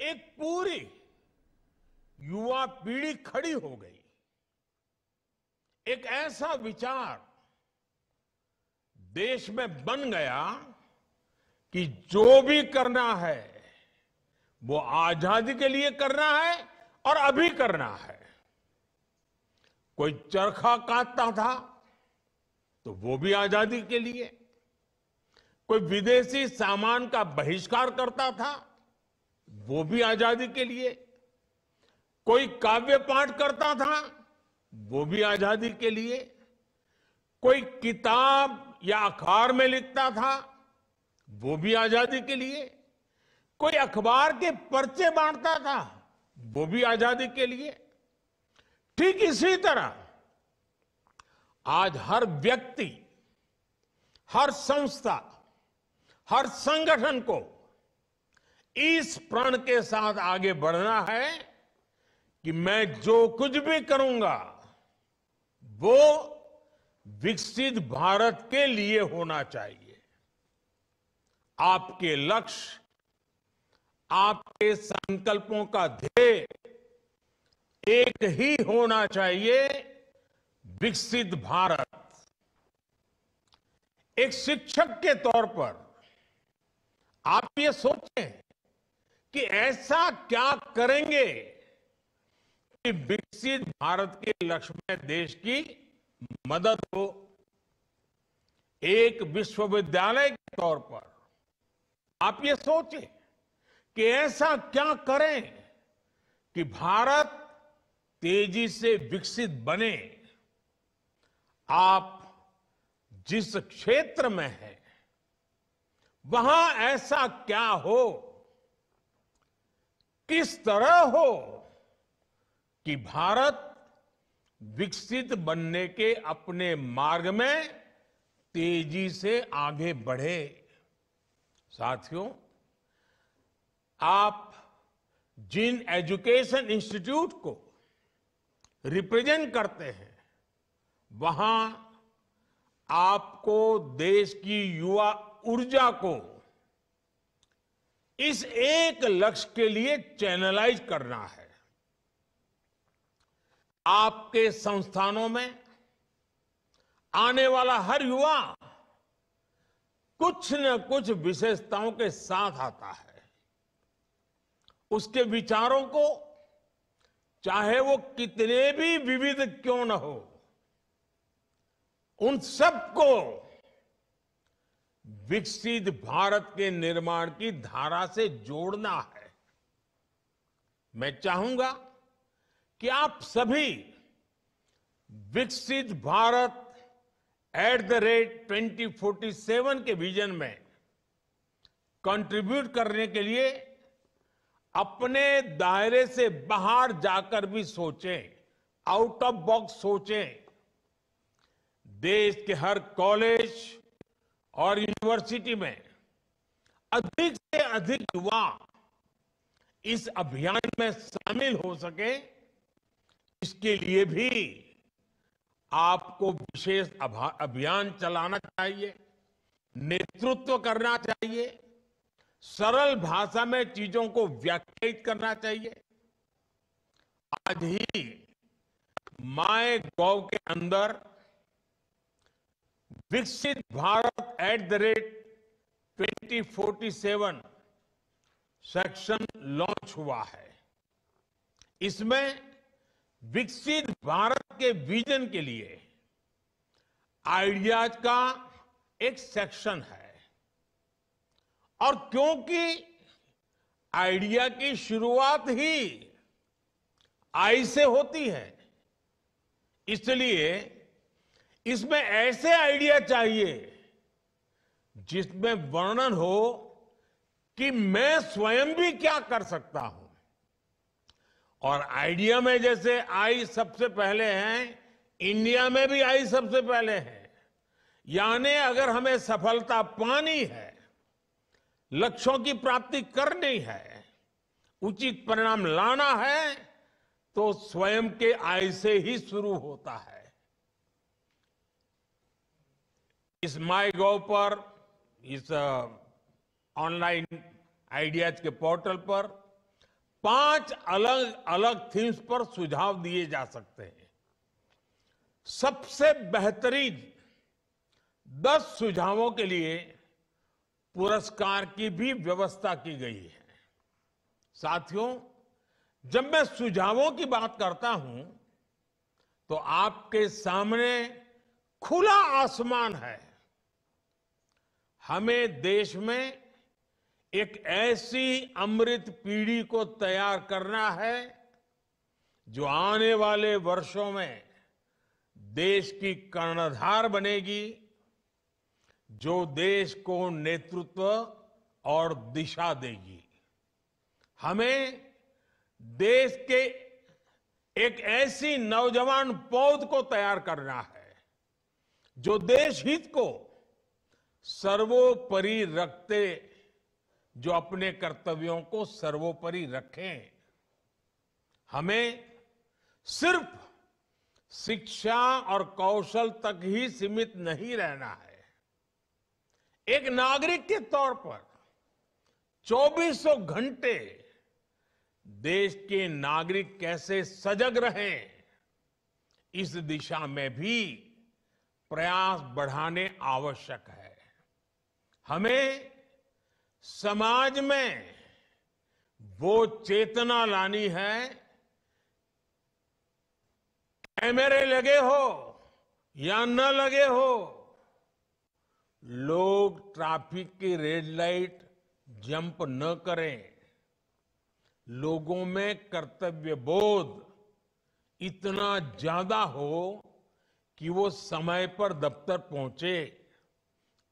एक पूरी युवा पीढ़ी खड़ी हो गई। एक ऐसा विचार देश में बन गया कि जो भी करना है वो आजादी के लिए करना है और अभी करना है। कोई चरखा काटता था तो वो भी आजादी के लिए, कोई विदेशी सामान का बहिष्कार करता था वो भी आजादी के लिए, कोई काव्य पाठ करता था वो भी आजादी के लिए, कोई किताब या अखबार में लिखता था वो भी आजादी के लिए, कोई अखबार के पर्चे बांटता था वो भी आजादी के लिए। ठीक इसी तरह आज हर व्यक्ति, हर संस्था, हर संगठन को इस प्रण के साथ आगे बढ़ना है कि मैं जो कुछ भी करूंगा वो विकसित भारत के लिए होना चाहिए। आपके लक्ष्य, आपके संकल्पों का ध्येय एक ही होना चाहिए, विकसित भारत। एक शिक्षक के तौर पर आप ये सोचें कि ऐसा क्या करेंगे कि विकसित भारत के लक्ष्य में देश की मदद हो। एक विश्वविद्यालय के तौर पर आप ये सोचें कि ऐसा क्या करें कि भारत तेजी से विकसित बने। आप जिस क्षेत्र में हैं वहां ऐसा क्या हो, किस तरह हो कि भारत विकसित बनने के अपने मार्ग में तेजी से आगे बढ़े। साथियों, आप जिन एजुकेशन इंस्टीट्यूट को रिप्रेजेंट करते हैं वहां आपको देश की युवा ऊर्जा को इस एक लक्ष्य के लिए चैनलाइज करना है। आपके संस्थानों में आने वाला हर युवा कुछ न कुछ विशेषताओं के साथ आता है। उसके विचारों को चाहे वो कितने भी विविध क्यों न हो, उन सबको विकसित भारत के निर्माण की धारा से जोड़ना है। मैं चाहूंगा कि आप सभी विकसित भारत @2047 के विजन में कंट्रीब्यूट करने के लिए अपने दायरे से बाहर जाकर भी सोचें, आउट ऑफ बॉक्स सोचें। देश के हर कॉलेज और यूनिवर्सिटी में अधिक से अधिक युवा इस अभियान में शामिल हो सके, इसके लिए भी आपको विशेष अभियान चलाना चाहिए, नेतृत्व करना चाहिए, सरल भाषा में चीजों को व्याख्यायित करना चाहिए। आज ही माय गॉव के अंदर विकसित भारत @2047 सेक्शन लॉन्च हुआ है। इसमें विकसित भारत के विजन के लिए आइडियाज का एक सेक्शन है। और क्योंकि आइडिया की शुरुआत ही आई से होती है, इसलिए इसमें ऐसे आइडिया चाहिए जिसमें वर्णन हो कि मैं स्वयं भी क्या कर सकता हूं। और आइडिया में जैसे आई सबसे पहले है, इंडिया में भी आई सबसे पहले है। यानी अगर हमें सफलता पानी है, लक्ष्यों की प्राप्ति करनी है, उचित परिणाम लाना है, तो स्वयं के आय से ही शुरू होता है। इस माय गॉव पर, इस ऑनलाइन आइडियाज के पोर्टल पर 5 अलग अलग थीम्स पर सुझाव दिए जा सकते हैं। सबसे बेहतरीन 10 सुझावों के लिए पुरस्कार की भी व्यवस्था की गई है। साथियों, जब मैं सुझावों की बात करता हूं तो आपके सामने खुला आसमान है। हमें देश में एक ऐसी अमृत पीढ़ी को तैयार करना है जो आने वाले वर्षों में देश की कर्णधार बनेगी, जो देश को नेतृत्व और दिशा देगी। हमें देश के एक ऐसी नौजवान पौध को तैयार करना है जो देश हित को सर्वोपरि रखते, जो अपने कर्तव्यों को सर्वोपरि रखें। हमें सिर्फ शिक्षा और कौशल तक ही सीमित नहीं रहना है। एक नागरिक के तौर पर 2400 घंटे देश के नागरिक कैसे सजग रहें, इस दिशा में भी प्रयास बढ़ाने आवश्यक है। हमें समाज में वो चेतना लानी है, कैमरे लगे हो या न लगे हो, लोग ट्रैफिक की रेड लाइट जंप न करें। लोगों में कर्तव्य बोध इतना ज्यादा हो कि वो समय पर दफ्तर पहुंचे,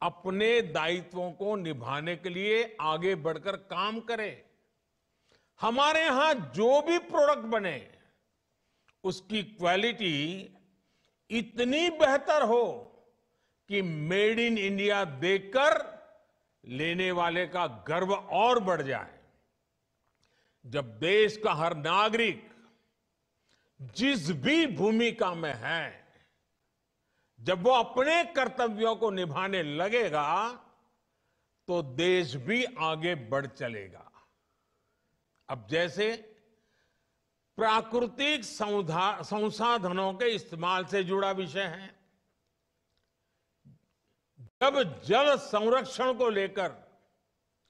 अपने दायित्वों को निभाने के लिए आगे बढ़कर काम करें। हमारे यहां जो भी प्रोडक्ट बने उसकी क्वालिटी इतनी बेहतर हो कि मेड इन इंडिया देखकर लेने वाले का गर्व और बढ़ जाए। जब देश का हर नागरिक जिस भी भूमिका में है, जब वो अपने कर्तव्यों को निभाने लगेगा तो देश भी आगे बढ़ चलेगा। अब जैसे प्राकृतिक संसाधनों के इस्तेमाल से जुड़ा विषय है, जब जल संरक्षण को लेकर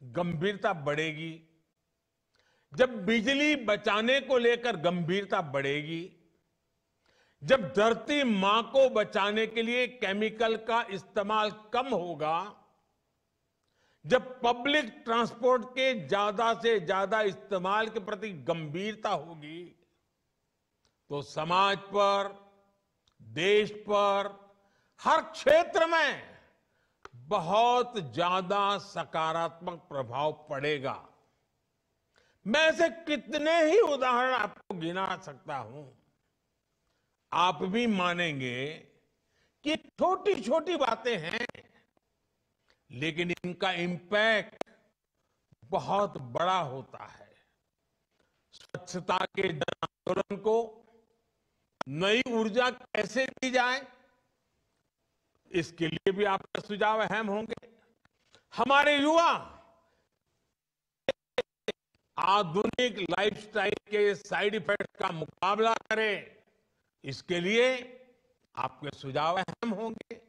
गंभीरता बढ़ेगी, जब बिजली बचाने को लेकर गंभीरता बढ़ेगी, जब धरती मां को बचाने के लिए केमिकल का इस्तेमाल कम होगा, जब पब्लिक ट्रांसपोर्ट के ज्यादा से ज्यादा इस्तेमाल के प्रति गंभीरता होगी, तो समाज पर, देश पर, हर क्षेत्र में बहुत ज्यादा सकारात्मक प्रभाव पड़ेगा। मैं ऐसे कितने ही उदाहरण आपको गिना सकता हूं। आप भी मानेंगे कि छोटी छोटी बातें हैं, लेकिन इनका इंपैक्ट बहुत बड़ा होता है। स्वच्छता के जन आंदोलन को नई ऊर्जा कैसे दी जाए, इसके लिए भी आपके सुझाव अहम होंगे। हमारे युवा आधुनिक लाइफस्टाइल के साइड इफेक्ट का मुकाबला करें, इसके लिए आपके सुझाव अहम होंगे।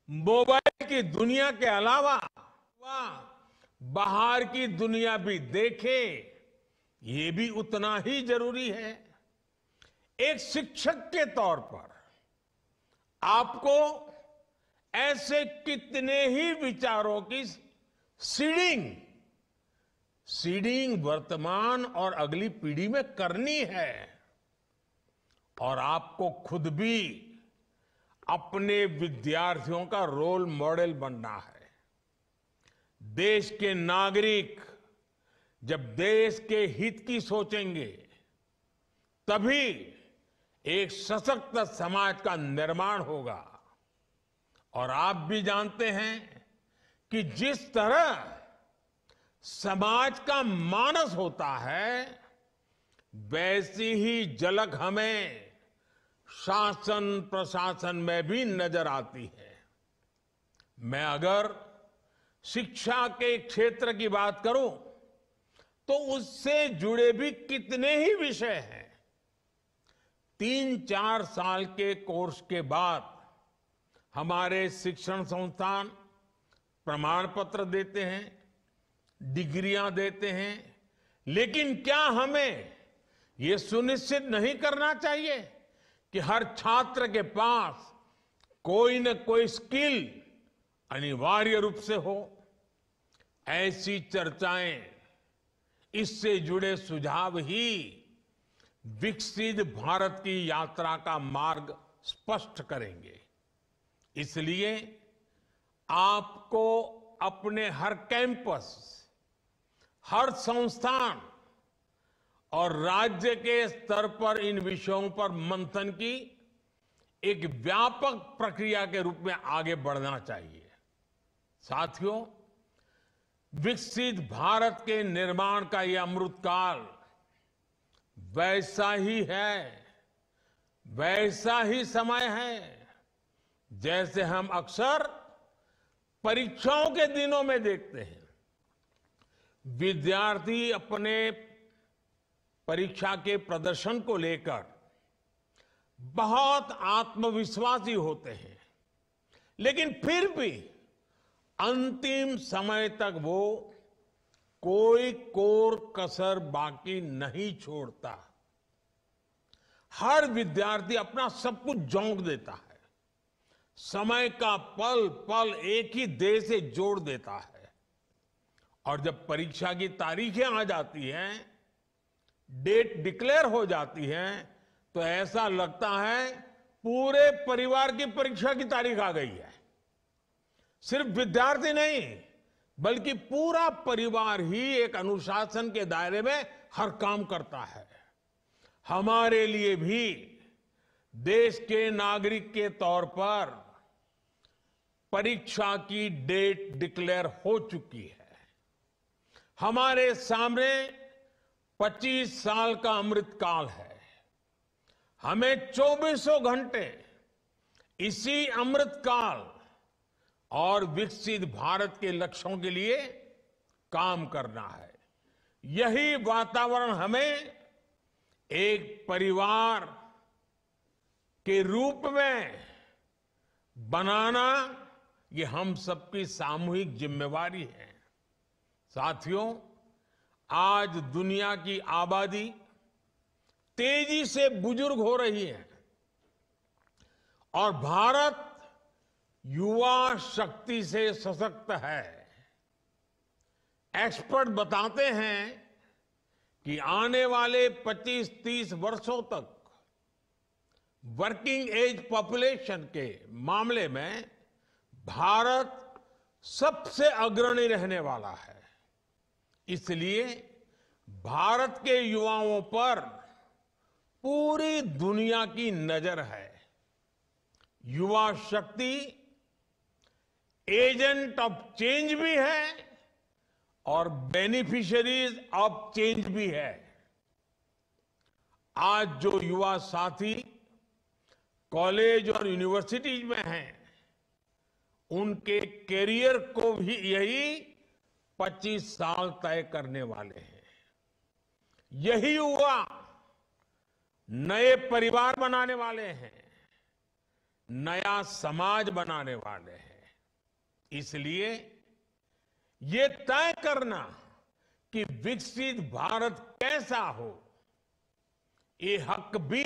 मोबाइल की दुनिया के अलावा बाहर की दुनिया भी देखें, ये भी उतना ही जरूरी है। एक शिक्षक के तौर पर आपको ऐसे कितने ही विचारों की सीडिंग वर्तमान और अगली पीढ़ी में करनी है, और आपको खुद भी अपने विद्यार्थियों का रोल मॉडल बनना है। देश के नागरिक जब देश के हित की सोचेंगे, तभी एक सशक्त समाज का निर्माण होगा। और आप भी जानते हैं कि जिस तरह समाज का मानस होता है, वैसी ही झलक हमें शासन प्रशासन में भी नजर आती है। मैं अगर शिक्षा के क्षेत्र की बात करूं तो उससे जुड़े भी कितने ही विषय हैं। 3-4 साल के कोर्स के बाद हमारे शिक्षण संस्थान प्रमाण पत्र देते हैं, डिग्रियां देते हैं, लेकिन क्या हमें ये सुनिश्चित नहीं करना चाहिए कि हर छात्र के पास कोई न कोई स्किल अनिवार्य रूप से हो? ऐसी चर्चाएं, इससे जुड़े सुझाव ही विकसित भारत की यात्रा का मार्ग स्पष्ट करेंगे। इसलिए आपको अपने हर कैंपस, हर संस्थान और राज्य के स्तर पर इन विषयों पर मंथन की एक व्यापक प्रक्रिया के रूप में आगे बढ़ना चाहिए। साथियों, विकसित भारत के निर्माण का यह अमृतकाल वैसा ही समय है जैसे हम अक्सर परीक्षाओं के दिनों में देखते हैं। विद्यार्थी अपने परीक्षा के प्रदर्शन को लेकर बहुत आत्मविश्वासी होते हैं, लेकिन फिर भी अंतिम समय तक वो कोई कोर कसर बाकी नहीं छोड़ता। हर विद्यार्थी अपना सब कुछ झोंक देता है, समय का पल पल एक ही देह से जोड़ देता है, और जब परीक्षा की तारीखें आ जाती हैं, डेट डिक्लेयर हो जाती है, तो ऐसा लगता है पूरे परिवार की परीक्षा की तारीख आ गई है। सिर्फ विद्यार्थी नहीं, बल्कि पूरा परिवार ही एक अनुशासन के दायरे में हर काम करता है। हमारे लिए भी देश के नागरिक के तौर पर परीक्षा की डेट डिक्लेयर हो चुकी है। हमारे सामने 25 साल का अमृतकाल है। हमें 24 घंटे इसी अमृतकाल और विकसित भारत के लक्ष्यों के लिए काम करना है। यही वातावरण हमें एक परिवार के रूप में बनाना, ये हम सबकी सामूहिक जिम्मेवारी है। साथियों, आज दुनिया की आबादी तेजी से बुजुर्ग हो रही है और भारत युवा शक्ति से सशक्त है। एक्सपर्ट बताते हैं कि आने वाले 25-30 वर्षों तक वर्किंग एज पॉपुलेशन के मामले में भारत सबसे अग्रणी रहने वाला है। इसलिए भारत के युवाओं पर पूरी दुनिया की नजर है। युवा शक्ति एजेंट ऑफ चेंज भी है और बेनिफिशियरीज ऑफ चेंज भी है। आज जो युवा साथी कॉलेज और यूनिवर्सिटीज में हैं, उनके कैरियर को भी यही 25 साल तय करने वाले हैं। यही युवा नए परिवार बनाने वाले हैं, नया समाज बनाने वाले हैं। इसलिए ये तय करना कि विकसित भारत कैसा हो, ये हक भी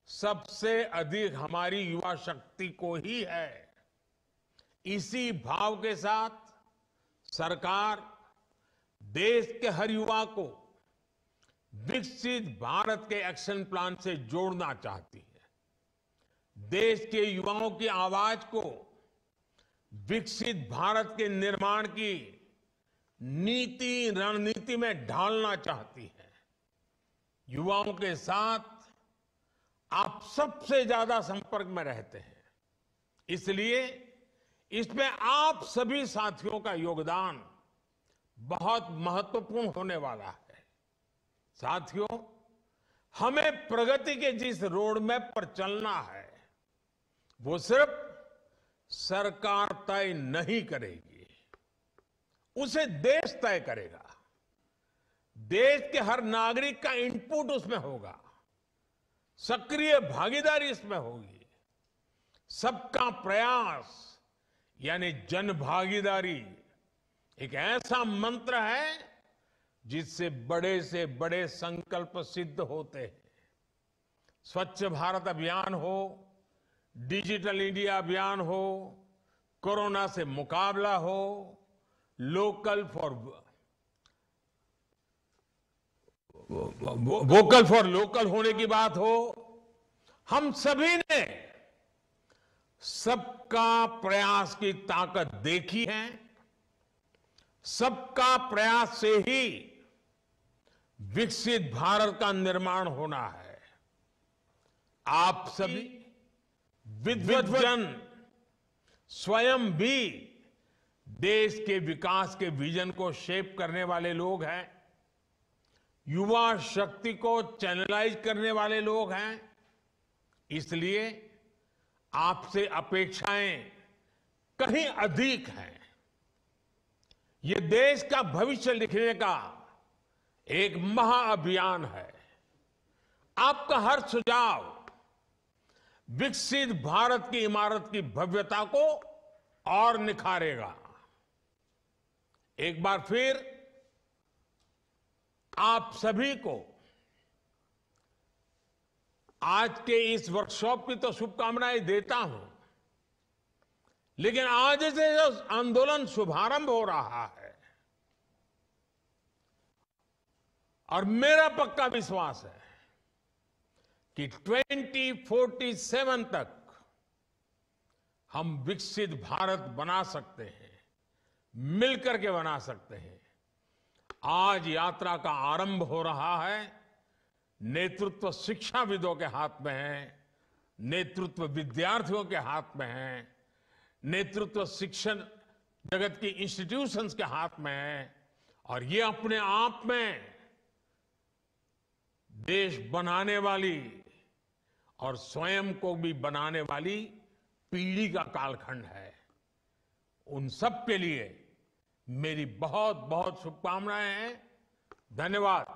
सबसे अधिक हमारी युवा शक्ति को ही है। इसी भाव के साथ सरकार देश के हर युवा को विकसित भारत के एक्शन प्लान से जोड़ना चाहती है। देश के युवाओं की आवाज को विकसित भारत के निर्माण की नीति रणनीति में ढालना चाहती है। युवाओं के साथ आप सबसे ज्यादा संपर्क में रहते हैं, इसलिए इसमें आप सभी साथियों का योगदान बहुत महत्वपूर्ण होने वाला है। साथियों, हमें प्रगति के जिस रोड मैप पर चलना है, वो सिर्फ सरकार तय नहीं करेगी, उसे देश तय करेगा। देश के हर नागरिक का इनपुट उसमें होगा, सक्रिय भागीदारी इसमें होगी। सबका प्रयास यानी जन भागीदारी एक ऐसा मंत्र है जिससे बड़े से बड़े संकल्प सिद्ध होते हैं। स्वच्छ भारत अभियान हो, डिजिटल इंडिया अभियान हो, कोरोना से मुकाबला हो, वोकल फॉर लोकल होने की बात हो, हम सभी ने सबका प्रयास की ताकत देखी है। सबका प्रयास से ही विकसित भारत का निर्माण होना है। आप सभी विद्वज्जन स्वयं भी देश के विकास के विजन को शेप करने वाले लोग हैं, युवा शक्ति को चैनलाइज करने वाले लोग हैं। इसलिए आपसे अपेक्षाएं कहीं अधिक हैं। ये देश का भविष्य लिखने का एक महाअभियान है। आपका हर सुझाव विकसित भारत की इमारत की भव्यता को और निखारेगा। एक बार फिर आप सभी को आज के इस वर्कशॉप की तो शुभकामनाएं देता हूं, लेकिन आज से जो आंदोलन शुभारंभ हो रहा है और मेरा पक्का विश्वास है कि 2047 तक हम विकसित भारत बना सकते हैं, मिलकर के बना सकते हैं। आज यात्रा का आरंभ हो रहा है। नेतृत्व शिक्षाविदों के हाथ में है, नेतृत्व विद्यार्थियों के हाथ में है, नेतृत्व शिक्षण जगत की इंस्टीट्यूशंस के हाथ में है। और ये अपने आप में देश बनाने वाली और स्वयं को भी बनाने वाली पीढ़ी का कालखंड है। उन सब के लिए मेरी बहुत बहुत शुभकामनाएं हैं। धन्यवाद।